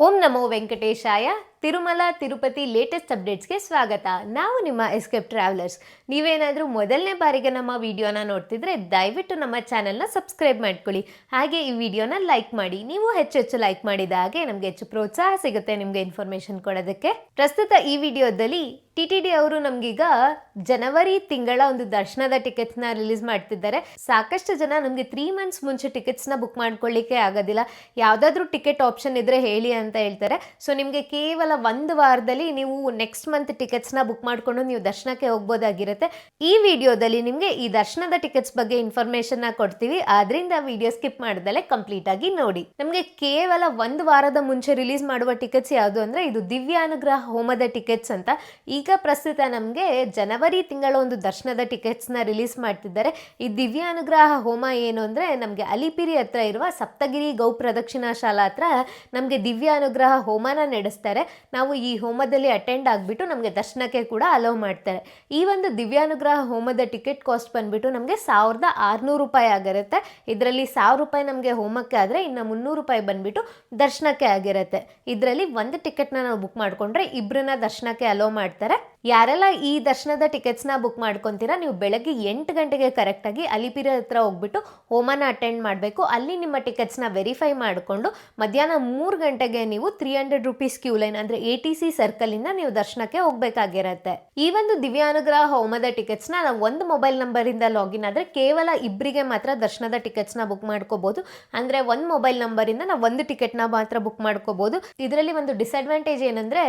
ಓಂ ನಮೋ ವೆಂಕಟೇಶಾಯ. Tirumala Tirupati latest ಅಪ್ಡೇಟ್ಸ್ಗೆ ಸ್ವಾಗತ. ನಾವು ನಿಮ್ಮ ಎಸ್ಕೇಪ್ ಟ್ರಾವೆಲರ್ಸ್. ನೀವೇನಾದರೂ ಮೊದಲನೇ ಬಾರಿಗೆ ನಮ್ಮ ವಿಡಿಯೋನ ನೋಡ್ತಿದ್ರೆ ದಯವಿಟ್ಟು ನಮ್ಮ ಚಾನೆಲ್ನ ಸಬ್ಸ್ಕ್ರೈಬ್ ಮಾಡ್ಕೊಳ್ಳಿ. ಹಾಗೆ ಈ ವಿಡಿಯೋನ ಲೈಕ್ ಮಾಡಿ. ನೀವು ಹೆಚ್ಚು ಲೈಕ್ ಮಾಡಿದ ಹಾಗೆ ನಮಗೆ ಹೆಚ್ಚು ಪ್ರೋತ್ಸಾಹ ಸಿಗುತ್ತೆ ನಿಮಗೆ ಇನ್ಫಾರ್ಮೇಶನ್ ಕೊಡೋದಕ್ಕೆ. ಪ್ರಸ್ತುತ ಈ ವಿಡಿಯೋದಲ್ಲಿ TTD ಅವರು ನಮ್ಗೀಗ ಜನವರಿ ತಿಂಗಳ ಒಂದು ದರ್ಶನದ ಟಿಕೆಟ್ಸ್ನ ರಿಲೀಸ್ ಮಾಡ್ತಿದ್ದಾರೆ. ಸಾಕಷ್ಟು ಜನ ನಮಗೆ 3 ಮಂತ್ಸ್ ಮುಂಚೆ ಟಿಕೆಟ್ಸ್ನ ಬುಕ್ ಮಾಡ್ಕೊಳ್ಳಿಕ್ಕೆ ಆಗೋದಿಲ್ಲ, ಯಾವುದಾದ್ರೂ ಟಿಕೆಟ್ ಆಪ್ಷನ್ ಇದ್ರೆ ಹೇಳಿ ಅಂತ ಹೇಳ್ತಾರೆ. ಸೊ ನಿಮಗೆ ಕೇವಲ 1 ವಾರದಲ್ಲಿ ನೀವು ನೆಕ್ಸ್ಟ್ ಮಂತ್ ಟಿಕೆಟ್ಸ್ನ ಬುಕ್ ಮಾಡಿಕೊಂಡು ನೀವು ದರ್ಶನಕ್ಕೆ ಹೋಗ್ಬೋದಾಗಿರುತ್ತೆ. ಈ ವಿಡಿಯೋದಲ್ಲಿ ನಿಮಗೆ ಈ ದರ್ಶನದ ಟಿಕೆಟ್ಸ್ ಬಗ್ಗೆ ಇನ್ಫಾರ್ಮೇಶನ್ ಕೊಡ್ತೀವಿ, ಆದ್ರಿಂದ ವಿಡಿಯೋ ಸ್ಕಿಪ್ ಮಾಡ್ದಲೆ ಕಂಪ್ಲೀಟ್ ಆಗಿ ನೋಡಿ. ನಮಗೆ ಕೇವಲ 1 ವಾರದ ಮುಂಚೆ ರಿಲೀಸ್ ಮಾಡುವ ಟಿಕೆಟ್ಸ್ ಯಾವುದು ಅಂದ್ರೆ ಇದು ದಿವ್ಯಾನುಗ್ರಹ ಹೋಮದ ಟಿಕೆಟ್ಸ್ ಅಂತ. ಈಗ ಪ್ರಸ್ತುತ ನಮಗೆ ಜನವರಿ ತಿಂಗಳ ಒಂದು ದರ್ಶನದ ಟಿಕೆಟ್ಸ್ನ ರಿಲೀಸ್ ಮಾಡ್ತಿದ್ದಾರೆ. ಈ ದಿವ್ಯಾನುಗ್ರಹ ಹೋಮ ಏನು ಅಂದ್ರೆ ನಮಗೆ ಅಲಿಪಿರಿ ಹತ್ರ ಇರುವ ಸಪ್ತಗಿರಿ ಗೌ ಪ್ರದಕ್ಷಿಣಾ ಶಾಲಾ ಹತ್ರ ನಮಗೆ ದಿವ್ಯಾನುಗ್ರಹ ಹೋಮನ ನಡೆಸ್ತಾರೆ. ನಾವು ಈ ಹೋಮದಲ್ಲಿ ಅಟೆಂಡ್ ಆಗಿಬಿಟ್ಟು ನಮಗೆ ದರ್ಶನಕ್ಕೆ ಕೂಡ ಅಲೋ ಮಾಡ್ತಾರೆ. ಈ ಒಂದು ದಿವ್ಯಾನುಗ್ರಹ ಹೋಮದ ಟಿಕೆಟ್ ಕಾಸ್ಟ್ ಬಂದ್ಬಿಟ್ಟು ನಮಗೆ 1600 ರೂಪಾಯಿ ಆಗಿರುತ್ತೆ. ಇದರಲ್ಲಿ 1000 ರೂಪಾಯಿ ನಮಗೆ ಹೋಮಕ್ಕೆ ಆದರೆ ಇನ್ನು 300 ರೂಪಾಯಿ ಬಂದ್ಬಿಟ್ಟು ದರ್ಶನಕ್ಕೆ ಆಗಿರುತ್ತೆ. ಇದರಲ್ಲಿ ಒಂದು ಟಿಕೆಟ್ನ ನಾವು ಬುಕ್ ಮಾಡ್ಕೊಂಡ್ರೆ ಇಬ್ಬರನ್ನ ದರ್ಶನಕ್ಕೆ ಅಲೋ ಮಾಡ್ತಾರೆ. ಯಾರೆಲ್ಲ ಈ ದರ್ಶನದ ಟಿಕೆಟ್ಸ್ನ ಬುಕ್ ಮಾಡ್ಕೊತೀರಾ, ನೀವು ಬೆಳಗ್ಗೆ 8 ಗಂಟೆಗೆ ಕರೆಕ್ಟಾಗಿ ಅಲಿಪಿರಿ ಹತ್ರ ಹೋಗ್ಬಿಟ್ಟು ಹೋಮನ ಅಟೆಂಡ್ ಮಾಡಬೇಕು. ಅಲ್ಲಿ ನಿಮ್ಮ ಟಿಕೆಟ್ಸ್ನ ವೆರಿಫೈ ಮಾಡಿಕೊಂಡು ಮಧ್ಯಾಹ್ನ 3 ಗಂಟೆಗೆ ನೀವು 300 ರೂಪೀಸ್ ಕ್ಯೂ ಲೈನ್ ಅಂದರೆ ATC ಸರ್ಕಲಿಂದ ನೀವು ದರ್ಶನಕ್ಕೆ ಹೋಗ್ಬೇಕಾಗಿರತ್ತೆ. ಈ ಒಂದು ದಿವ್ಯಾನುಗ್ರಹ ಹೋಮದ ಟಿಕೆಟ್ಸ್ನ ನಾವು ಒಂದು ಮೊಬೈಲ್ ನಂಬರಿಂದ ಲಾಗಿನ್ ಆದರೆ ಕೇವಲ ಇಬ್ಬರಿಗೆ ಮಾತ್ರ ದರ್ಶನದ ಟಿಕೆಟ್ಸ್ನ ಬುಕ್ ಮಾಡ್ಕೋಬಹುದು. ಅಂದರೆ ಒಂದು ಮೊಬೈಲ್ ನಂಬರಿಂದ ನಾವು ಒಂದು ಟಿಕೆಟ್ನ ಮಾತ್ರ ಬುಕ್ ಮಾಡ್ಕೋಬಹುದು. ಇದರಲ್ಲಿ ಒಂದು ಡಿಸ್ಅಡ್ವಾಂಟೇಜ್ ಏನಂದರೆ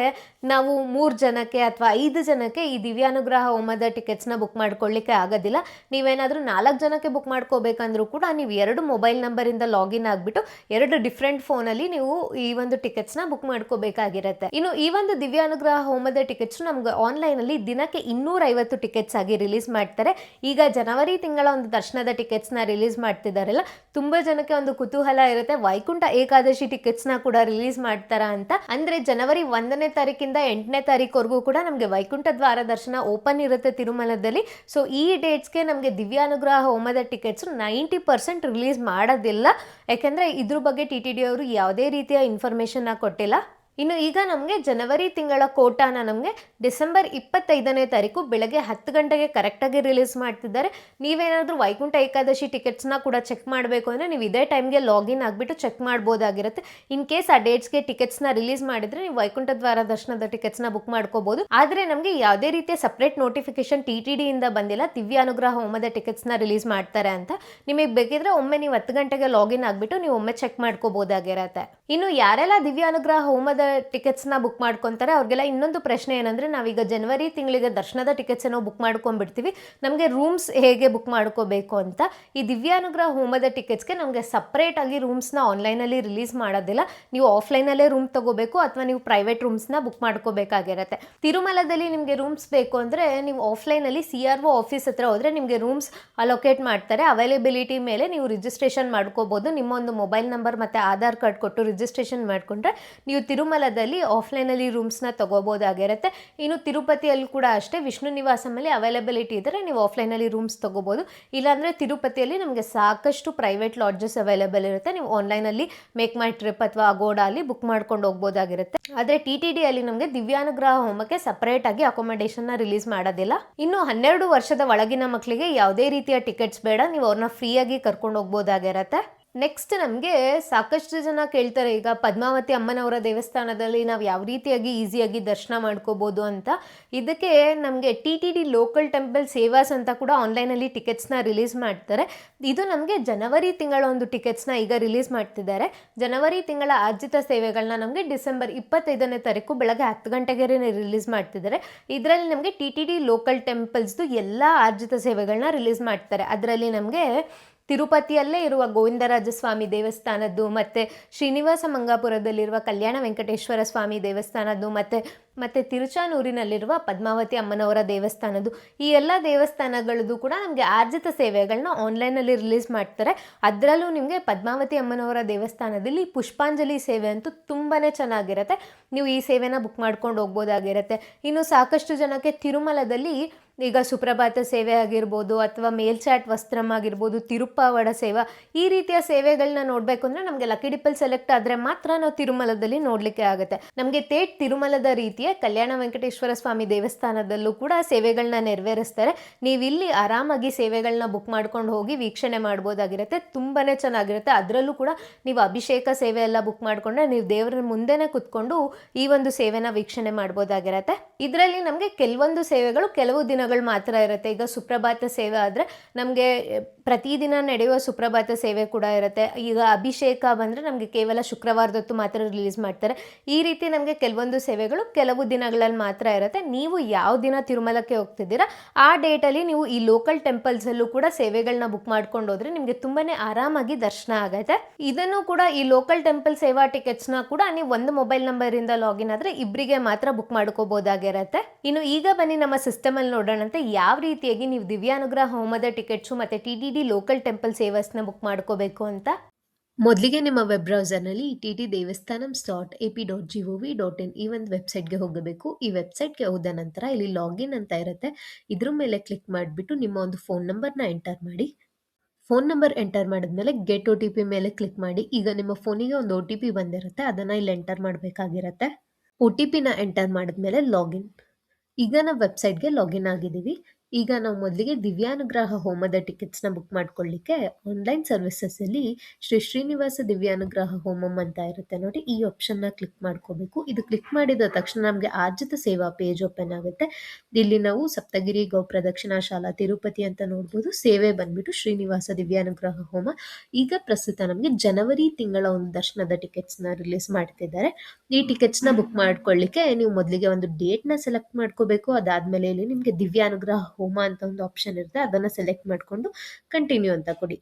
ನಾವು 3 ಜನಕ್ಕೆ ಅಥವಾ 5 ಜನಕ್ಕೆ ಈ ದಿವ್ಯಾನುಗ್ರಹ ಹೋಮದ ಟಿಕೆಟ್ಸ್ನ ಬುಕ್ ಮಾಡ್ಕೊಳ್ಳಿಕ್ಕೆ ಆಗೋದಿಲ್ಲ. ನೀವೇನಾದರೂ 4 ಜನಕ್ಕೆ ಬುಕ್ ಮಾಡ್ಕೋಬೇಕಂದ್ರೂ ಕೂಡ ನೀವು 2 ಮೊಬೈಲ್ ನಂಬರಿಂದ ಲಾಗಿನ್ ಆಗಿಬಿಟ್ಟು 2 ಡಿಫ್ರೆಂಟ್ ಫೋನಲ್ಲಿ ನೀವು ಈ ಒಂದು ಟಿಕೆಟ್ಸ್ನ ಬುಕ್ ಮಾಡ್ಕೋಬೇಕಾಗಿರುತ್ತೆ. ಇನ್ನು ಈ ಒಂದು ದಿವ್ಯಾನುಗ್ರಹ ಹೋಮದ ಟಿಕೆಟ್ಸ್ ನಮ್ಗೆ ಆನ್ಲೈನಲ್ಲಿ ದಿನಕ್ಕೆ 250 ಟಿಕೆಟ್ಸ್ ಆಗಿ ರಿಲೀಸ್ ಮಾಡ್ತಾರೆ. ಈಗ ಜನವರಿ ತಿಂಗಳ ಒಂದು ದರ್ಶನದ ಟಿಕೆಟ್ಸ್ನ ರಿಲೀಸ್ ಮಾಡ್ತಿದ್ದಾರಲ್ಲ, ತುಂಬ ಜನಕ್ಕೆ ಒಂದು ಕುತೂಹಲ ಇರುತ್ತೆ ವೈಕುಂಠ ಏಕಾದಶಿ ಟಿಕೆಟ್ಸ್ನ ಕೂಡ ರಿಲೀಸ್ ಮಾಡ್ತಾರಾ ಅಂತ. ಅಂದರೆ ಜನವರಿ 1ನೇ ತಾರೀಕಿಂದ 8ನೇ ತಾರೀಕುವರೆಗೂ ಕೂಡ ನಮಗೆ ವೈಕುಂಠ ದ್ವಾರ ದರ್ಶನ ಓಪನ್ ಇರುತ್ತೆ ತಿರುಮಲದಲ್ಲಿ. ಸೊ ಈ ಡೇಟ್ಸ್ಗೆ ನಮಗೆ ದಿವ್ಯಾನುಗ್ರಹ ಹೋಮದ ಟಿಕೆಟ್ಸ್ 90% ರಿಲೀಸ್ ಮಾಡೋದಿಲ್ಲ, ಯಾಕೆಂದರೆ ಇದ್ರ ಬಗ್ಗೆ TTD ಅವರು ಯಾವುದೇ ರೀತಿಯ ಇನ್ಫಾರ್ಮೇಷನ್ನ ಕೊಟ್ಟಿಲ್ಲ. ಇನ್ನು ಈಗ ನಮಗೆ ಜನವರಿ ತಿಂಗಳ ಕೋಟಾನ ನಮಗೆ ಡಿಸೆಂಬರ್ 25ನೇ ತಾರೀಕು ಬೆಳಗ್ಗೆ 10 ಗಂಟೆಗೆ ಕರೆಕ್ಟಾಗಿ ರಿಲೀಸ್ ಮಾಡ್ತಿದ್ದಾರೆ. ನೀವೇನಾದರೂ ವೈಕುಂಠ ಏಕಾದಶಿ ಟಿಕೆಟ್ಸ್ನ ಕೂಡ ಚೆಕ್ ಮಾಡಬೇಕು ಅಂದರೆ ನೀವು ಇದೇ ಟೈಮ್ಗೆ ಲಾಗಿನ್ ಆಗಿಬಿಟ್ಟು ಚೆಕ್ ಮಾಡ್ಬೋದಾಗಿರುತ್ತೆ. ಇನ್ ಕೇಸ್ ಆ ಡೇಟ್ಸ್ಗೆ ಟಿಕೆಟ್ಸ್ನ ರಿಲೀಸ್ ಮಾಡಿದರೆ ನೀವು ವೈಕುಂಠ ದ್ವಾರ ದರ್ಶನದ ಟಿಕೆಟ್ಸ್ನ ಬುಕ್ ಮಾಡ್ಕೋಬಹುದು. ಆದರೆ ನಮಗೆ ಯಾವುದೇ ರೀತಿಯ ಸಪ್ರೇಟ್ ನೋಟಿಫಿಕೇಶನ್ TTD ಇಂದ ಬಂದಿಲ್ಲ ದಿವ್ಯಾನುಗ್ರಹ ಹೋಮದ ಟಿಕೆಟ್ಸ್ನ ರಿಲೀಸ್ ಮಾಡ್ತಾರೆ ಅಂತ. ನಿಮಗೆ ಬೇಕಿದ್ರೆ ಒಮ್ಮೆ ನೀವು 10 ಗಂಟೆಗೆ ಲಾಗಿನ್ ಆಗಿಬಿಟ್ಟು ನೀವು ಒಮ್ಮೆ ಚೆಕ್ ಮಾಡ್ಕೋಬೋದಾಗಿರುತ್ತೆ. ಇನ್ನು ಯಾರೆಲ್ಲ ದಿವ್ಯಾನುಗ್ರಹ ಹೋಮದ ಟಿಕೆಟ್ಸ್ನ ಬುಕ್ ಮಾಡ್ಕೊತಾರೆ ಅವ್ರಿಗೆಲ್ಲ ಇನ್ನೊಂದು ಪ್ರಶ್ನೆ ಏನಂದ್ರೆ, ನಾವೀಗ ಜನವರಿ ತಿಂಗಳಿಗೆ ದರ್ಶನದ ಟಿಕೆಟ್ಸ್ ಏನೋ ಬುಕ್ ಮಾಡ್ಕೊಂಡ್ಬಿಡ್ತೀವಿ, ನಮಗೆ ರೂಮ್ಸ್ ಹೇಗೆ ಬುಕ್ ಮಾಡ್ಕೋಬೇಕು ಅಂತ. ಈ ದಿವ್ಯಾನುಗ್ರಹ ಹೋಮದ ಟಿಕೆಟ್ಸ್ಗೆ ನಮಗೆ ಸಪ್ರೇಟ್ ಆಗಿ ರೂಮ್ಸ್ನ ಆನ್ಲೈನಲ್ಲಿ ರಿಲೀಸ್ ಮಾಡೋದಿಲ್ಲ. ನೀವು ಆಫ್ಲೈನಲ್ಲೇ ರೂಮ್ ತಗೋಬೇಕು ಅಥವಾ ನೀವು ಪ್ರೈವೇಟ್ ರೂಮ್ಸ್ನ ಬುಕ್ ಮಾಡ್ಕೋಬೇಕಾಗಿರುತ್ತೆ. ತಿರುಮಲದಲ್ಲಿ ನಿಮಗೆ ರೂಮ್ಸ್ ಬೇಕು ಅಂದರೆ ನೀವು ಆಫ್ಲೈನಲ್ಲಿ CRO ಆಫೀಸ್ ಹತ್ರ ಹೋದರೆ ನಿಮಗೆ ರೂಮ್ಸ್ ಅಲೋಕೇಟ್ ಮಾಡ್ತಾರೆ. ಅವೈಲೇಬಿಲಿಟಿ ಮೇಲೆ ನೀವು ರಿಜಿಸ್ಟ್ರೇಷನ್ ಮಾಡ್ಕೋಬಹುದು. ನಿಮ್ಮ ಒಂದು ಮೊಬೈಲ್ ನಂಬರ್ ಮತ್ತು ಆಧಾರ್ ಕಾರ್ಡ್ ಕೊಟ್ಟು ರಿಜಿಸ್ಟ್ರೇಷನ್ ಮಾಡಿಕೊಂಡ್ರೆ ನೀವು ತಿರುಮಲದಲ್ಲಿ ಆಫ್ಲೈನಲ್ಲಿ ರೂಮ್ಸ್ನ ತಗೋಬೋದಾಗಿರುತ್ತೆ. ಇನ್ನು ತಿರುಪತಿಯಲ್ಲಿ ಕೂಡ ಅಷ್ಟೇ, ವಿಷ್ಣು ನಿವಾಸದಲ್ಲಿ ಅವೈಲೇಬಿಲಿಟಿ ಇದ್ದರೆ ನೀವು ಆಫ್ಲೈನಲ್ಲಿ ರೂಮ್ಸ್ ತಗೋಬೋದು. ಇಲ್ಲಾಂದರೆ ತಿರುಪತಿಯಲ್ಲಿ ನಮಗೆ ಸಾಕಷ್ಟು ಪ್ರೈವೇಟ್ ಲಾಡ್ಜಸ್ ಅವೈಲೇಬಲ್ ಇರುತ್ತೆ. ನೀವು ಆನ್ಲೈನಲ್ಲಿ ಮೇಕ್ ಮೈ ಟ್ರಿಪ್ ಅಥವಾ ಅಗೋಡಾ ಅಲ್ಲಿ ಬುಕ್ ಮಾಡ್ಕೊಂಡು ಹೋಗ್ಬೋದಾಗಿರುತ್ತೆ. ಆದರೆ TTD ಅಲ್ಲಿ ನಮಗೆ ದಿವ್ಯಾನುಗ್ರಹ ಹೋಮಕ್ಕೆ ಸಪರೇಟ್ ಆಗಿ ಅಕೊಮಡೇಷನ್ನ ರಿಲೀಸ್ ಮಾಡೋದಿಲ್ಲ. ಇನ್ನು 12 ವರ್ಷದ ಒಳಗಿನ ಮಕ್ಕಳಿಗೆ ಯಾವುದೇ ರೀತಿಯ ಟಿಕೆಟ್ಸ್ ಬೇಡ, ನೀವು ಅವ್ರನ್ನ ಫ್ರೀಯಾಗಿ ಕರ್ಕೊಂಡು ಹೋಗ್ಬೋದಾಗಿರುತ್ತೆ. ನೆಕ್ಸ್ಟ್ ನಮಗೆ ಸಾಕಷ್ಟು ಜನ ಕೇಳ್ತಾರೆ ಈಗ ಪದ್ಮಾವತಿ ಅಮ್ಮನವರ ದೇವಸ್ಥಾನದಲ್ಲಿ ನಾವು ಯಾವ ರೀತಿಯಾಗಿ ಈಸಿಯಾಗಿ ದರ್ಶನ ಮಾಡ್ಕೋಬೋದು ಅಂತ. ಇದಕ್ಕೆ ನಮಗೆ TTD ಲೋಕಲ್ ಟೆಂಪಲ್ ಸೇವಾಸ್ ಅಂತ ಕೂಡ ಆನ್ಲೈನಲ್ಲಿ ಟಿಕೆಟ್ಸ್ನ ರಿಲೀಸ್ ಮಾಡ್ತಾರೆ. ಇದು ನಮಗೆ ಜನವರಿ ತಿಂಗಳ ಒಂದು ಟಿಕೆಟ್ಸ್ನ ಈಗ ರಿಲೀಸ್ ಮಾಡ್ತಿದ್ದಾರೆ. ಜನವರಿ ತಿಂಗಳ ಆರ್ಜಿತ ಸೇವೆಗಳನ್ನ ನಮಗೆ ಡಿಸೆಂಬರ್ 25ನೇ ತಾರೀಕು ಬೆಳಗ್ಗೆ 10 ಗಂಟೆಗೆ ರಿಲೀಸ್ ಮಾಡ್ತಿದ್ದಾರೆ. ಇದರಲ್ಲಿ ನಮಗೆ TTD ಲೋಕಲ್ ಟೆಂಪಲ್ಸ್ದು ಎಲ್ಲ ಆರ್ಜಿತ ಸೇವೆಗಳನ್ನ ರಿಲೀಸ್ ಮಾಡ್ತಾರೆ. ಅದರಲ್ಲಿ ನಮಗೆ ತಿರುಪತಿಯಲ್ಲೇ ಇರುವ ಗೋವಿಂದರಾಜ ಸ್ವಾಮಿ ದೇವಸ್ಥಾನದ್ದು, ಮತ್ತು ಶ್ರೀನಿವಾಸ ಮಂಗಾಪುರದಲ್ಲಿರುವ ಕಲ್ಯಾಣ ವೆಂಕಟೇಶ್ವರ ಸ್ವಾಮಿ ದೇವಸ್ಥಾನದ್ದು, ಮತ್ತು ತಿರುಚಾನೂರಿನಲ್ಲಿರುವ ಪದ್ಮಾವತಿ ಅಮ್ಮನವರ ದೇವಸ್ಥಾನದ್ದು, ಈ ಎಲ್ಲ ದೇವಸ್ಥಾನಗಳದ್ದು ಕೂಡ ನಮಗೆ ಆರ್ಜಿತ ಸೇವೆಗಳನ್ನ ಆನ್ಲೈನಲ್ಲಿ ರಿಲೀಸ್ ಮಾಡ್ತಾರೆ. ಅದರಲ್ಲೂ ನಿಮಗೆ ಪದ್ಮಾವತಿ ಅಮ್ಮನವರ ದೇವಸ್ಥಾನದಲ್ಲಿ ಪುಷ್ಪಾಂಜಲಿ ಸೇವೆ ಅಂತೂ ತುಂಬಾ ಚೆನ್ನಾಗಿರುತ್ತೆ. ನೀವು ಈ ಸೇವೆನ ಬುಕ್ ಮಾಡ್ಕೊಂಡು ಹೋಗ್ಬೋದಾಗಿರುತ್ತೆ. ಇನ್ನು ಸಾಕಷ್ಟು ಜನಕ್ಕೆ ತಿರುಮಲದಲ್ಲಿ ಈಗ ಸುಪ್ರಭಾತ ಸೇವೆ ಆಗಿರ್ಬೋದು ಅಥವಾ ಮೇಲ್ಚಾಟ್ ವಸ್ತ್ರಂ ಆಗಿರ್ಬೋದು, ತಿರುಪ್ಪಾವಡ ಸೇವಾ, ಈ ರೀತಿಯ ಸೇವೆಗಳನ್ನ ನೋಡಬೇಕು ಅಂದರೆ ನಮಗೆ ಲಕ್ಕಿ ಡಿಪ್ಪಲ್ ಸೆಲೆಕ್ಟ್ ಆದರೆ ಮಾತ್ರ ನಾವು ತಿರುಮಲದಲ್ಲಿ ನೋಡಲಿಕ್ಕೆ ಆಗುತ್ತೆ. ನಮಗೆ ತೇಟ್ ತಿರುಮಲದ ರೀತಿಯ ಕಲ್ಯಾಣ ವೆಂಕಟೇಶ್ವರ ಸ್ವಾಮಿ ದೇವಸ್ಥಾನದಲ್ಲೂ ಕೂಡ ಸೇವೆಗಳನ್ನ ನೆರವೇರಿಸ್ತಾರೆ. ನೀವು ಇಲ್ಲಿ ಆರಾಮಾಗಿ ಸೇವೆಗಳನ್ನ ಬುಕ್ ಮಾಡ್ಕೊಂಡು ಹೋಗಿ ವೀಕ್ಷಣೆ ಮಾಡ್ಬೋದಾಗಿರುತ್ತೆ. ತುಂಬಾ ಚೆನ್ನಾಗಿರುತ್ತೆ. ಅದರಲ್ಲೂ ಕೂಡ ನೀವು ಅಭಿಷೇಕ ಸೇವೆ ಎಲ್ಲ ಬುಕ್ ಮಾಡಿಕೊಂಡ್ರೆ ನೀವು ದೇವರ ಮುಂದೆನೇ ಕುತ್ಕೊಂಡು ಈ ಒಂದು ಸೇವೆನ ವೀಕ್ಷಣೆ ಮಾಡ್ಬೋದಾಗಿರುತ್ತೆ. ಇದರಲ್ಲಿ ನಮಗೆ ಕೆಲವೊಂದು ಸೇವೆಗಳು ಕೆಲವು ದಿನಗಳು ಮಾತ್ರ ಇರುತ್ತೆ. ಈಗ ಸುಪ್ರಭಾತ ಸೇವೆ ಆದರೆ ನಮಗೆ ಪ್ರತಿದಿನ ನಡೆಯುವ ಸುಪ್ರಭಾತ ಸೇವೆ ಕೂಡ ಇರುತ್ತೆ. ಈಗ ಅಭಿಷೇಕ ಬಂದರೆ ನಮಗೆ ಕೇವಲ ಶುಕ್ರವಾರದೊತ್ತು ಮಾತ್ರ ರಿಲೀಸ್ ಮಾಡ್ತಾರೆ. ಈ ರೀತಿ ನಮಗೆ ಕೆಲವೊಂದು ಸೇವೆಗಳು ಕೆಲವು ದಿನಗಳಲ್ಲಿ ಮಾತ್ರ ಇರುತ್ತೆ. ನೀವು ಯಾವ ದಿನ ತಿರುಮಲಕ್ಕೆ ಹೋಗ್ತಿದ್ದೀರಾ ಆ ಡೇಟಲ್ಲಿ ನೀವು ಈ ಲೋಕಲ್ ಟೆಂಪಲ್ಸಲ್ಲೂ ಕೂಡ ಸೇವೆಗಳನ್ನ ಬುಕ್ ಮಾಡ್ಕೊಂಡು ಹೋದ್ರೆ ನಿಮಗೆ ತುಂಬಾ ಆರಾಮಾಗಿ ದರ್ಶನ ಆಗುತ್ತೆ. ಇದನ್ನು ಕೂಡ ಈ ಲೋಕಲ್ ಟೆಂಪಲ್ ಸೇವಾ ಟಿಕೆಟ್ಸ್ನ ಕೂಡ ನೀವು ಒಂದು ಮೊಬೈಲ್ ನಂಬರಿಂದ ಲಾಗಿನ್ ಆದರೆ ಇಬ್ಬರಿಗೆ ಮಾತ್ರ ಬುಕ್ ಮಾಡ್ಕೋಬೋದಾಗಿರುತ್ತೆ. ಇನ್ನು ಈಗ ಬನ್ನಿ ನಮ್ಮ ಸಿಸ್ಟಮಲ್ಲಿ ನೋಡೋಣಂತೆ ಯಾವ ರೀತಿಯಾಗಿ ನೀವು ದಿವ್ಯಾನುಗ್ರಹ ಹೋಮದ ಟಿಕೆಟ್ಸು ಮತ್ತು TTD ಲೋಕಲ್ ಟೆಂಪಲ್ ಸೇವಸ್ನ ಬುಕ್ ಮಾಡ್ಕೋಬೇಕು ಅಂತ. ಮೊದಲಿಗೆ ನಿಮ್ಮ ವೆಬ್ ಬ್ರೌಸರ್ನಲ್ಲಿ ttdevastanam.ap.gov.in ಈ ಒಂದು ವೆಬ್ಸೈಟ್ಗೆ ಹೋಗಬೇಕು. ಈ ವೆಬ್ಸೈಟ್ಗೆ ಹೋದ ನಂತರ ಇಲ್ಲಿ ಲಾಗಿನ್ ಅಂತ ಇರುತ್ತೆ. ಇದ್ರ ಮೇಲೆ ಕ್ಲಿಕ್ ಮಾಡಿಬಿಟ್ಟು ನಿಮ್ಮ ಒಂದು ಫೋನ್ ನಂಬರ್ನ ಎಂಟರ್ ಮಾಡಿ. ಫೋನ್ ನಂಬರ್ ಎಂಟರ್ ಮಾಡಿದ್ಮೇಲೆ ಗೆಟ್ OTP ಮೇಲೆ ಕ್ಲಿಕ್ ಮಾಡಿ. ಈಗ ನಿಮ್ಮ ಫೋನಿಗೆ ಒಂದು OTP ಬಂದಿರುತ್ತೆ, ಅದನ್ನು ಇಲ್ಲಿ ಎಂಟರ್ ಮಾಡಬೇಕಾಗಿರುತ್ತೆ. OTPನ ಎಂಟರ್ ಮಾಡಿದ್ಮೇಲೆ ಲಾಗಿನ್. ಈಗ ನಾವು ವೆಬ್ಸೈಟ್ಗೆ ಲಾಗಿನ್ ಆಗಿದ್ದೀವಿ. ಈಗ ನಾವು ಮೊದಲಿಗೆ ದಿವ್ಯಾನುಗ್ರಹ ಹೋಮದ ಟಿಕೆಟ್ಸ್ನ ಬುಕ್ ಮಾಡ್ಕೊಳ್ಳಿಕ್ಕೆ ಆನ್ಲೈನ್ ಸರ್ವಿಸಸ್ಸಲ್ಲಿ ಶ್ರೀ ಶ್ರೀನಿವಾಸ ದಿವ್ಯಾನುಗ್ರಹ ಹೋಮಂ ಅಂತ ಇರುತ್ತೆ ನೋಡಿ, ಈ ಆಪ್ಷನ್ನ ಕ್ಲಿಕ್ ಮಾಡ್ಕೋಬೇಕು. ಇದು ಕ್ಲಿಕ್ ಮಾಡಿದ ತಕ್ಷಣ ನಮಗೆ ಆರ್ಜಿತ ಸೇವಾ ಪೇಜ್ ಓಪನ್ ಆಗುತ್ತೆ. ಇಲ್ಲಿ ನಾವು ಸಪ್ತಗಿರಿ ಗೋಪ್ರದಕ್ಷಿಣಾ ಶಾಲಾ ತಿರುಪತಿ ಅಂತ ನೋಡ್ಬೋದು. ಸೇವೆ ಬಂದ್ಬಿಟ್ಟು ಶ್ರೀನಿವಾಸ ದಿವ್ಯಾನುಗ್ರಹ ಹೋಮ. ಈಗ ಪ್ರಸ್ತುತ ನಮಗೆ ಜನವರಿ ತಿಂಗಳ ಒಂದು ದರ್ಶನದ ಟಿಕೆಟ್ಸ್ನ ರಿಲೀಸ್ ಮಾಡ್ತಿದ್ದಾರೆ. ಈ ಟಿಕೆಟ್ಸ್ನ ಬುಕ್ ಮಾಡ್ಕೊಳ್ಳಿಕ್ಕೆ ನೀವು ಮೊದಲಿಗೆ ಒಂದು ಡೇಟ್ನ ಸೆಲೆಕ್ಟ್ ಮಾಡ್ಕೋಬೇಕು. ಅದಾದಮೇಲೆ ಇಲ್ಲಿ ನಿಮಗೆ ದಿವ್ಯಾನುಗ್ರಹ ಹೋಮ ಅಂತ ಒಂದು ಆಪ್ಷನ್ ಇರುತ್ತೆ, ಅದನ್ನು ಸೆಲೆಕ್ಟ್ ಮಾಡಿಕೊಂಡು ಕಂಟಿನ್ಯೂ ಅಂತ ಕೊಡಿ.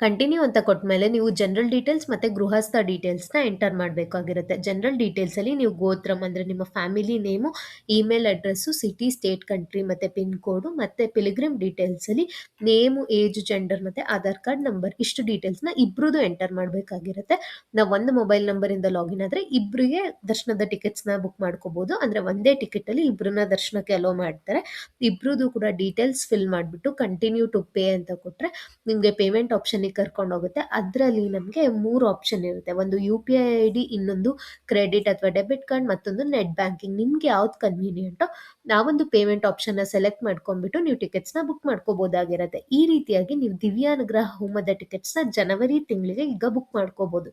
ಕಂಟಿನ್ಯೂ ಅಂತ ಕೊಟ್ಟಮೇಲೆ ನೀವು ಜನರಲ್ ಡೀಟೇಲ್ಸ್ ಮತ್ತು ಗೃಹಸ್ಥ ಡೀಟೇಲ್ಸ್ನ ಎಂಟರ್ ಮಾಡಬೇಕಾಗಿರುತ್ತೆ. ಜನರಲ್ ಡೀಟೇಲ್ಸಲ್ಲಿ ನೀವು ಗೋತ್ರಮ್ ಅಂದರೆ ನಿಮ್ಮ family name, email address, city, state, country ಮತ್ತು ಪಿನ್ ಕೋಡು, ಮತ್ತು ಪಿಲಿಗ್ರಿಮ್ ಡೀಟೇಲ್ಸಲ್ಲಿ ನೇಮು, ಏಜ್, ಜೆಂಡರ್ ಮತ್ತು ಆಧಾರ್ ಕಾರ್ಡ್ ನಂಬರ್, ಇಷ್ಟು ಡೀಟೇಲ್ಸ್ನ ಇಬ್ಬರದು ಎಂಟರ್ ಮಾಡಬೇಕಾಗಿರುತ್ತೆ. ನಾವು ಒಂದು ಮೊಬೈಲ್ ನಂಬರಿಂದ ಲಾಗಿನ್ ಆದರೆ ಇಬ್ಬರಿಗೆ ದರ್ಶನದ ಟಿಕೆಟ್ಸ್ನ ಬುಕ್ ಮಾಡ್ಕೋಬೋದು. ಅಂದರೆ ಒಂದೇ ಟಿಕೆಟಲ್ಲಿ ಇಬ್ಬರನ್ನ ದರ್ಶನಕ್ಕೆ ಅಲೋ ಮಾಡ್ತಾರೆ. ಇಬ್ಬರದು ಕೂಡ ಡೀಟೇಲ್ಸ್ ಫಿಲ್ ಮಾಡಿಬಿಟ್ಟು ಕಂಟಿನ್ಯೂ ಟು ಪೇ ಅಂತ ಕೊಟ್ಟರೆ ನಿಮಗೆ ಪೇಮೆಂಟ್ ಆಪ್ಷನ್ಗೆ ಕರ್ಕೊಂಡು ಹೋಗುತ್ತೆ. ಅದರಲ್ಲಿ ನಮಗೆ 3 ಆಪ್ಷನ್ ಇರುತ್ತೆ. ಒಂದು UPI ID, ಇನ್ನೊಂದು ಕ್ರೆಡಿಟ್ ಅಥವಾ ಡೆಬಿಟ್ ಕಾರ್ಡ್, ಮತ್ತೊಂದು ನೆಟ್ ಬ್ಯಾಂಕಿಂಗ್. ನಿಮಗೆ ಯಾವ್ದು ಕನ್ವೀನಿಯೆಂಟೋ ನಾವೊಂದು ಪೇಮೆಂಟ್ ಆಪ್ಷನ್ನ ಸೆಲೆಕ್ಟ್ ಮಾಡ್ಕೊಂಡ್ಬಿಟ್ಟು ನೀವು ಟಿಕೆಟ್ಸ್ನ ಬುಕ್ ಮಾಡ್ಕೋಬೋದಾಗಿರುತ್ತೆ. ಈ ರೀತಿಯಾಗಿ ನೀವು ದಿವ್ಯಾನುಗ್ರಹ ಹೋಮದ ಟಿಕೆಟ್ಸ್ನ ಜನವರಿ ತಿಂಗಳಿಗೆ ಈಗ ಬುಕ್ ಮಾಡ್ಕೋಬೋದು.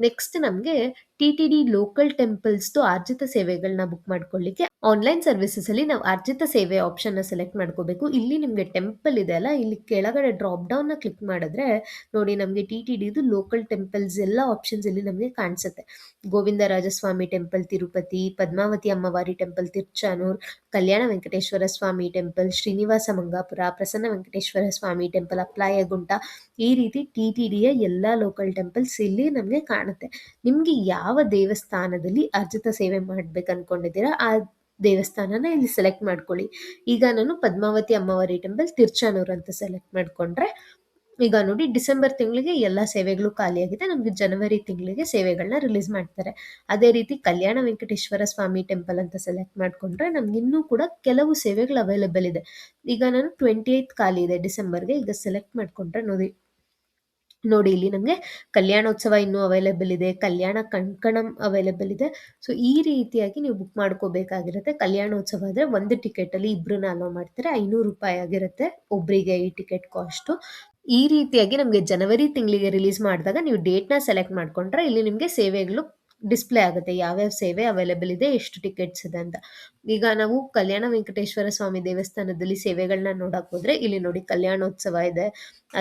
ನೆಕ್ಸ್ಟ್ ನಮಗೆ TTD ಲೋಕಲ್ ಟೆಂಪಲ್ಸ್ದು ಆರ್ಜಿತ ಸೇವೆಗಳನ್ನ ಬುಕ್ ಮಾಡ್ಕೊಳ್ಳಿಕ್ಕೆ ಆನ್ಲೈನ್ ಸರ್ವಿಸಸಲ್ಲಿ ನಾವು ಆರ್ಜಿತ ಸೇವೆ ಆಪ್ಷನ್ನ ಸೆಲೆಕ್ಟ್ ಮಾಡ್ಕೋಬೇಕು. ಇಲ್ಲಿ ನಿಮಗೆ ಟೆಂಪಲ್ ಇದೆ ಅಲ್ಲ, ಇಲ್ಲಿ ಕೆಳಗಡೆ ಡ್ರಾಪ್ ಡೌನ್ನ ಕ್ಲಿಕ್ ಮಾಡಿದ್ರೆ ನೋಡಿ ನಮಗೆ TTDದು ಲೋಕಲ್ ಟೆಂಪಲ್ಸ್ ಎಲ್ಲ ಆಪ್ಷನ್ಸ್ ಇಲ್ಲಿ ನಮಗೆ ಕಾಣಿಸುತ್ತೆ. ಗೋವಿಂದರಾಜಸ್ವಾಮಿ ಟೆಂಪಲ್ ತಿರುಪತಿ, ಪದ್ಮಾವತಿ ಅಮ್ಮವಾರಿ ಟೆಂಪಲ್ ತಿರುಚಾನೂರ್, ಕಲ್ಯಾಣ ವೆಂಕಟೇಶ್ವರ ಸ್ವಾಮಿ ಟೆಂಪಲ್, ಶ್ರೀನಿವಾಸ ಮಂಗಾಪುರ, ಪ್ರಸನ್ನ ವೆಂಕಟೇಶ್ವರ ಸ್ವಾಮಿ ಟೆಂಪಲ್, ಅಪ್ಲಾಯಗುಂಟ, ಈ ರೀತಿ TTDಯ ಎಲ್ಲ ಲೋಕಲ್ ಟೆಂಪಲ್ಸ್ ಇಲ್ಲಿ ನಮಗೆ ಕಾಣುತ್ತೆ. ನಿಮಗೆ ಯಾವ ದೇವಸ್ಥಾನದಲ್ಲಿ ಅರ್ಜಿತ ಸೇವೆ ಮಾಡ್ಬೇಕು ಅನ್ಕೊಂಡಿದ್ದೀರಾ ಆ ದೇವಸ್ಥಾನನ ಇಲ್ಲಿ ಸೆಲೆಕ್ಟ್ ಮಾಡ್ಕೊಳ್ಳಿ. ಈಗ ನಾನು ಪದ್ಮಾವತಿ ಅಮ್ಮವಾರಿ ಟೆಂಪಲ್ ತಿರುಚಾನೂರ್ ಅಂತ ಸೆಲೆಕ್ಟ್ ಮಾಡಿಕೊಂಡ್ರೆ ಈಗ ನೋಡಿ ಡಿಸೆಂಬರ್ ತಿಂಗಳಿಗೆ ಎಲ್ಲ ಸೇವೆಗಳು ಖಾಲಿಯಾಗಿದೆ. ನಮಗೆ ಜನವರಿ ತಿಂಗಳಿಗೆ ಸೇವೆಗಳನ್ನ ರಿಲೀಸ್ ಮಾಡ್ತಾರೆ. ಅದೇ ರೀತಿ ಕಲ್ಯಾಣ ವೆಂಕಟೇಶ್ವರ ಸ್ವಾಮಿ ಟೆಂಪಲ್ ಅಂತ ಸೆಲೆಕ್ಟ್ ಮಾಡಿಕೊಂಡ್ರೆ ನಮ್ಗೆ ಇನ್ನೂ ಕೂಡ ಕೆಲವು ಸೇವೆಗಳು ಅವೈಲೇಬಲ್ ಇದೆ. ಈಗ ನಾನು 28 ಖಾಲಿ ಇದೆ ಡಿಸೆಂಬರ್ಗೆ. ಈಗ ಸೆಲೆಕ್ಟ್ ಮಾಡಿಕೊಂಡ್ರೆ ನೋಡಿ ಇಲ್ಲಿ ನಮಗೆ ಕಲ್ಯಾಣೋತ್ಸವ ಇನ್ನೂ ಅವೈಲೇಬಲ್ ಇದೆ, ಕಲ್ಯಾಣ ಕಂಕಣಂ ಅವೈಲೇಬಲ್ ಇದೆ. ಸೊ ಈ ರೀತಿಯಾಗಿ ನೀವು ಬುಕ್ ಮಾಡ್ಕೋಬೇಕಾಗಿರುತ್ತೆ. ಕಲ್ಯಾಣೋತ್ಸವ ಆದರೆ ಒಂದು ಟಿಕೆಟಲ್ಲಿ ಇಬ್ಬರನ್ನ ಅಲೋ ಮಾಡ್ತಾರೆ, 500 ರೂಪಾಯಿ ಆಗಿರುತ್ತೆ ಒಬ್ಬರಿಗೆ ಈ ಟಿಕೆಟ್ ಕಾಸ್ಟು. ಈ ರೀತಿಯಾಗಿ ನಮಗೆ ಜನವರಿ ತಿಂಗಳಿಗೆ ರಿಲೀಸ್ ಮಾಡಿದಾಗ ನೀವು ಡೇಟ್ನ ಸೆಲೆಕ್ಟ್ ಮಾಡಿಕೊಂಡ್ರೆ ಇಲ್ಲಿ ನಿಮಗೆ ಸೇವೆಗಳು ಡಿಸ್ಪ್ಲೇ ಆಗುತ್ತೆ, ಯಾವ್ಯಾವ ಸೇವೆ ಅವೈಲೇಬಲ್ ಇದೆ, ಎಷ್ಟು ಟಿಕೆಟ್ಸ್ ಇದೆ ಅಂತ. ಈಗ ನಾವು ಕಲ್ಯಾಣ ವೆಂಕಟೇಶ್ವರ ಸ್ವಾಮಿ ದೇವಸ್ಥಾನದಲ್ಲಿ ಸೇವೆಗಳನ್ನ ನೋಡಕ್ಕೆ ಹೋದ್ರೆ ಇಲ್ಲಿ ನೋಡಿ ಕಲ್ಯಾಣೋತ್ಸವ ಇದೆ,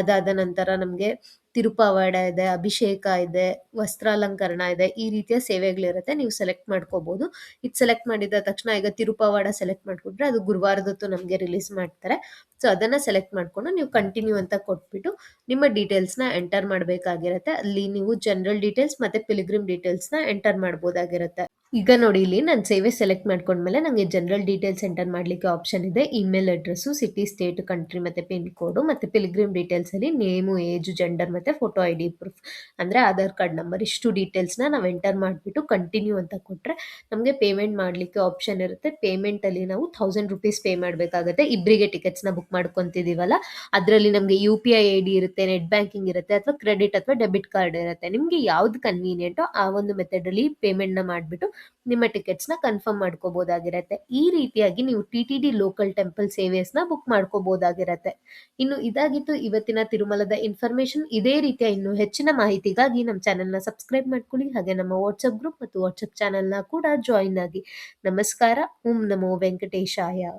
ಅದಾದ ನಂತರ ನಮಗೆ ತಿರುಪಾವಾಡ ಇದೆ, ಅಭಿಷೇಕ ಇದೆ, ವಸ್ತ್ರಾಲಂಕರಣ ಇದೆ, ಈ ರೀತಿಯ ಸೇವೆಗಳಿರುತ್ತೆ. ನೀವು ಸೆಲೆಕ್ಟ್ ಮಾಡ್ಕೋಬಹುದು. ಇದು ಸೆಲೆಕ್ಟ್ ಮಾಡಿದ ತಕ್ಷಣ ಈಗ ತಿರುಪಾವಾಡ ಸೆಲೆಕ್ಟ್ ಮಾಡ್ಕೊಂಡ್ರೆ ಅದು ಗುರುವಾರದೊತ್ತು ನಮಗೆ ರಿಲೀಸ್ ಮಾಡ್ತಾರೆ. ಸೊ ಅದನ್ನು ಸೆಲೆಕ್ಟ್ ಮಾಡಿಕೊಂಡು ನೀವು ಕಂಟಿನ್ಯೂ ಅಂತ ಕೊಟ್ಬಿಟ್ಟು ನಿಮ್ಮ ಡೀಟೇಲ್ಸ್ನ ಎಂಟರ್ ಮಾಡಬೇಕಾಗಿರುತ್ತೆ. ಅಲ್ಲಿ ನೀವು ಜನರಲ್ ಡೀಟೇಲ್ಸ್ ಮತ್ತು ಪಿಲಿಗ್ರಿಮ್ ಡೀಟೇಲ್ಸ್ನ ಎಂಟರ್ ಮಾಡ್ಬೋದಾಗಿರುತ್ತೆ. ಈಗ ನೋಡಿ ಇಲ್ಲಿ ನಾನು ಸೇವೆ ಸೆಲೆಕ್ಟ್ ಮಾಡ್ಕೊಂಡ್ಮೇಲೆ ನನಗೆ ಜನರಲ್ ಡೀಟೇಲ್ಸ್ ಎಂಟರ್ ಮಾಡಲಿಕ್ಕೆ ಆಪ್ಷನ್ ಇದೆ. Email address, city, state, country ಮತ್ತು ಪಿನ್ ಕೋಡು ಮತ್ತು ಪಿಲ್ಗ್ರಿಮ್ ಡೀಟೇಲ್ಸಲ್ಲಿ ನೇಮು, ಏಜು, ಜೆಂಡರ್ ಮತ್ತು ಫೋಟೋ ಐ ಡಿ ಪ್ರೂಫ್ ಅಂದರೆ ಆಧಾರ್ ಕಾರ್ಡ್ ನಂಬರ್ ಇಷ್ಟು ಡೀಟೇಲ್ಸ್ನ ನಾವು ಎಂಟರ್ ಮಾಡಿಬಿಟ್ಟು ಕಂಟಿನ್ಯೂ ಅಂತ ಕೊಟ್ಟರೆ ನಮಗೆ ಪೇಮೆಂಟ್ ಮಾಡಲಿಕ್ಕೆ ಆಪ್ಷನ್ ಇರುತ್ತೆ. ಪೇಮೆಂಟಲ್ಲಿ ನಾವು ₹1000 ಪೇ ಮಾಡಬೇಕಾಗುತ್ತೆ. ಇಬ್ಬರಿಗೆ ಟಿಕೆಟ್ಸ್ನ ಬುಕ್ ಮಾಡ್ಕೊತಿದ್ದೀವಲ್ಲ ಅದರಲ್ಲಿ ನಮಗೆ U P I I D ಇರುತ್ತೆ, ನೆಟ್ ಬ್ಯಾಂಕಿಂಗ್ ಇರುತ್ತೆ ಅಥವಾ ಕ್ರೆಡಿಟ್ ಅಥವಾ ಡೆಬಿಟ್ ಕಾರ್ಡ್ ಇರುತ್ತೆ. ನಿಮಗೆ ಯಾವ್ದು ಕನ್ವೀನಿಯೆಂಟೋ ಆ ಒಂದು ಮೆಥಡಲ್ಲಿ ಪೇಮೆಂಟ್ನ ಮಾಡಿಬಿಟ್ಟು ನಿಮ್ಮ ಟಿಕೆಟ್ಸ್ನ ಕನ್ಫರ್ಮ್ ಮಾಡ್ಕೋಬೋದಾಗಿರತ್ತೆ. ಈ ರೀತಿಯಾಗಿ ನೀವು ಟಿ ಲೋಕಲ್ ಟೆಂಪಲ್ ಸೇವೆಸ್ನ ಬುಕ್ ಮಾಡ್ಕೋಬೋದಾಗಿರತ್ತೆ. ಇನ್ನು ಇದಾಗಿತ್ತು ಇವತ್ತಿನ ತಿರುಮಲದ ಇನ್ಫಾರ್ಮೇಶನ್. ಇದೇ ರೀತಿಯ ಇನ್ನು ಹೆಚ್ಚಿನ ಮಾಹಿತಿಗಾಗಿ ನಮ್ಮ ಚಾನೆಲ್ನ ಸಬ್ಸ್ಕ್ರೈಬ್ ಮಾಡ್ಕೊಳ್ಳಿ. ಹಾಗೆ ನಮ್ಮ ವಾಟ್ಸಪ್ ಗ್ರೂಪ್ ಮತ್ತು ವಾಟ್ಸಪ್ ಚಾನೆಲ್ನ ಕೂಡ ಜಾಯಿನ್ ಆಗಿ. ನಮಸ್ಕಾರ. ಓಂ ನಮೋ ವೆಂಕಟೇಶಾಯ.